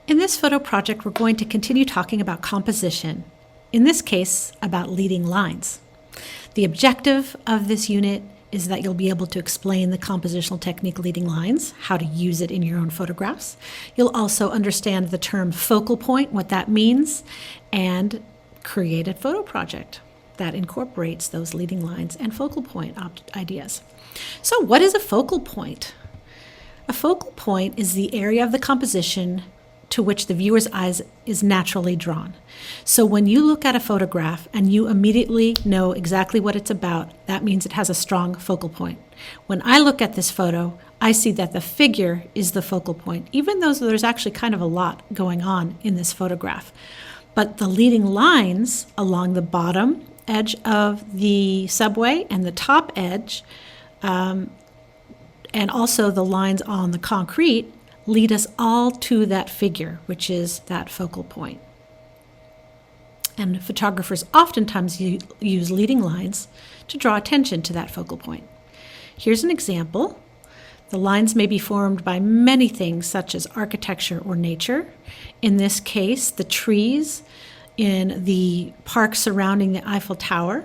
In this photo project, we're going to continue talking about composition, in this case, about leading lines. The objective of this unit is that you'll be able to explain the compositional technique leading lines, how to use it in your own photographs. You'll also understand the term focal point, what that means, and create a photo project that incorporates those leading lines and focal point ideas. So what is a focal point? A focal point is the area of the composition to which the viewer's eyes is naturally drawn. So when you look at a photograph and you immediately know exactly what it's about, that means it has a strong focal point. When I look at this photo, I see that the figure is the focal point, even though there's actually kind of a lot going on in this photograph. But the leading lines along the bottom edge of the subway and the top edge, and also the lines on the concrete, lead us all to that figure, which is that focal point. And photographers oftentimes use leading lines to draw attention to that focal point. Here's an example. The lines may be formed by many things, such as architecture or nature. In this case, the trees in the park surrounding the Eiffel Tower.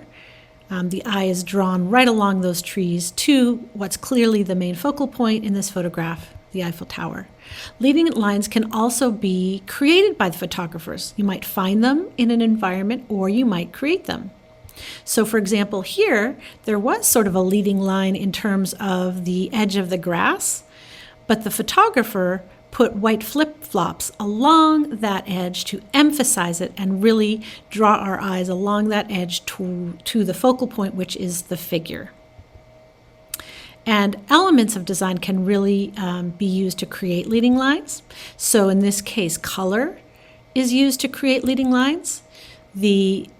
The eye is drawn right along those trees to what's clearly the main focal point in this photograph, the Eiffel Tower. Leading lines can also be created by the photographers. You might find them in an environment or you might create them. So for example, here, there was sort of a leading line in terms of the edge of the grass, but the photographer put white flip-flops along that edge to emphasize it and really draw our eyes along that edge to the focal point, which is the figure. And elements of design can really be used to create leading lines. So in this case, color is used to create leading lines. The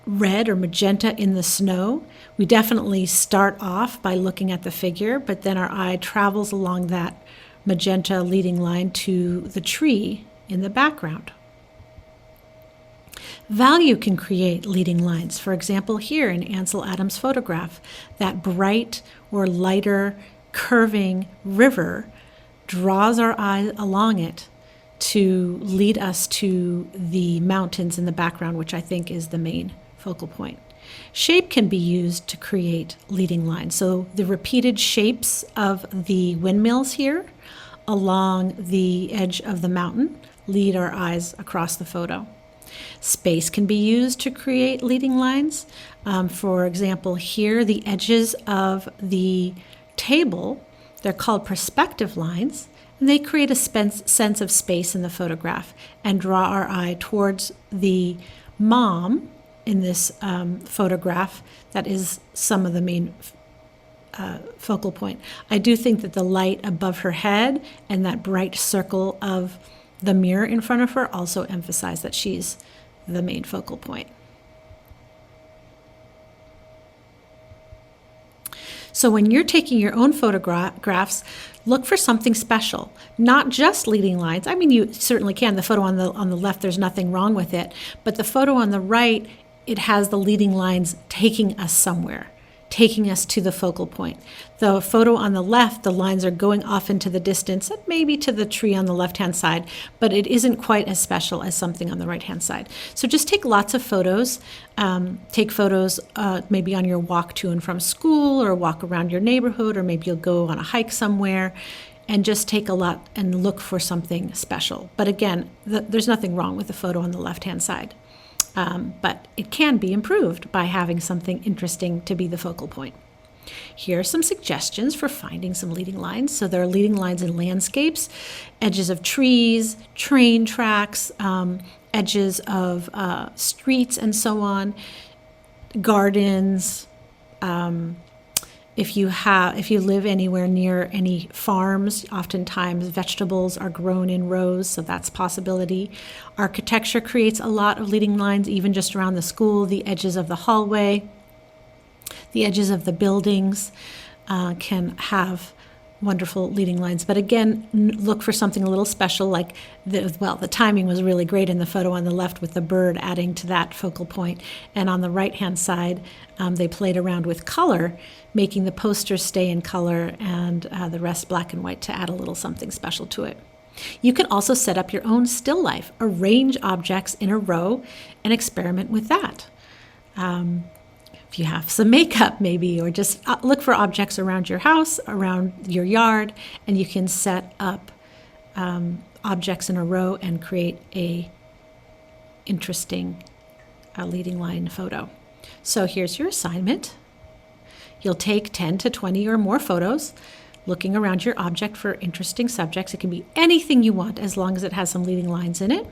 red or magenta in the snow, we definitely start off by looking at the figure, but then our eye travels along that magenta leading line to the tree in the background. Value can create leading lines. For example, here in Ansel Adams' photograph, that bright or lighter curving river draws our eye along it to lead us to the mountains in the background, which I think is the main focal point. Shape can be used to create leading lines. So the repeated shapes of the windmills here along the edge of the mountain lead our eyes across the photo. Space can be used to create leading lines. For example, here, the edges of the table, they're called perspective lines, and they create a sense of space in the photograph and draw our eye towards the mom in this photograph. That is some of the main focal point. I do think that the light above her head and that bright circle of the mirror in front of her also emphasize that she's the main focal point. So when you're taking your own photographs, look for something special, not just leading lines. I mean, you certainly can. The photo on the left, there's nothing wrong with it, but the photo on the right, it has the leading lines taking us somewhere, taking us to the focal point. The photo on the left, the lines are going off into the distance, and maybe to the tree on the left-hand side, but it isn't quite as special as something on the right-hand side. So just take lots of photos. Take photos maybe on your walk to and from school, or walk around your neighborhood, or maybe you'll go on a hike somewhere, and just take a lot and look for something special. But again, there's nothing wrong with the photo on the left-hand side. But it can be improved by having something interesting to be the focal point. Here are some suggestions for finding some leading lines. So there are leading lines in landscapes, edges of trees, train tracks, edges of streets, and so on, gardens. If you live anywhere near any farms, oftentimes vegetables are grown in rows, so that's a possibility. Architecture creates a lot of leading lines, even just around the school, the edges of the hallway, the edges of the buildings can have wonderful leading lines. But again, look for something a little special, like the timing was really great in the photo on the left with the bird adding to that focal point. And on the right-hand side, they played around with color, making the poster stay in color and the rest black and white to add a little something special to it. You can also set up your own still life, arrange objects in a row and experiment with that. If you have some makeup maybe, or just look for objects around your house, around your yard, and you can set up objects in a row and create a interesting leading line photo. So here's your assignment. You'll take 10 to 20 or more photos looking around your object for interesting subjects. It can be anything you want as long as it has some leading lines in it.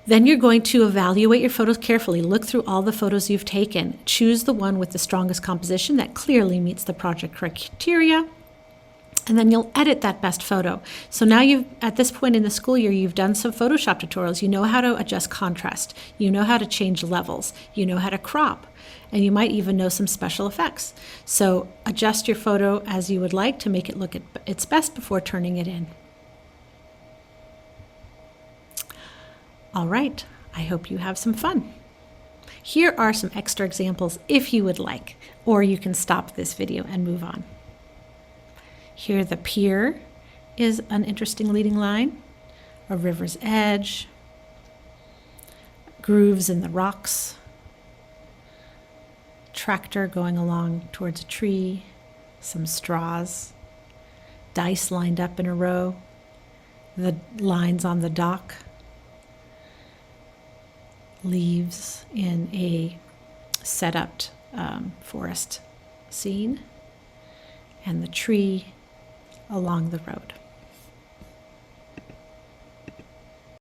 Then you're going to evaluate your photos carefully. Look through all the photos you've taken. Choose the one with the strongest composition that clearly meets the project criteria. And then you'll edit that best photo. So now at this point in the school year, you've done some Photoshop tutorials. You know how to adjust contrast. You know how to change levels. You know how to crop. And you might even know some special effects. So adjust your photo as you would like to make it look at its best before turning it in. All right, I hope you have some fun. Here are some extra examples if you would like, or you can stop this video and move on. Here, the pier is an interesting leading line, a river's edge, grooves in the rocks, tractor going along towards a tree, some straws, dice lined up in a row, the lines on the dock, leaves in a set-up forest scene, and the tree along the road.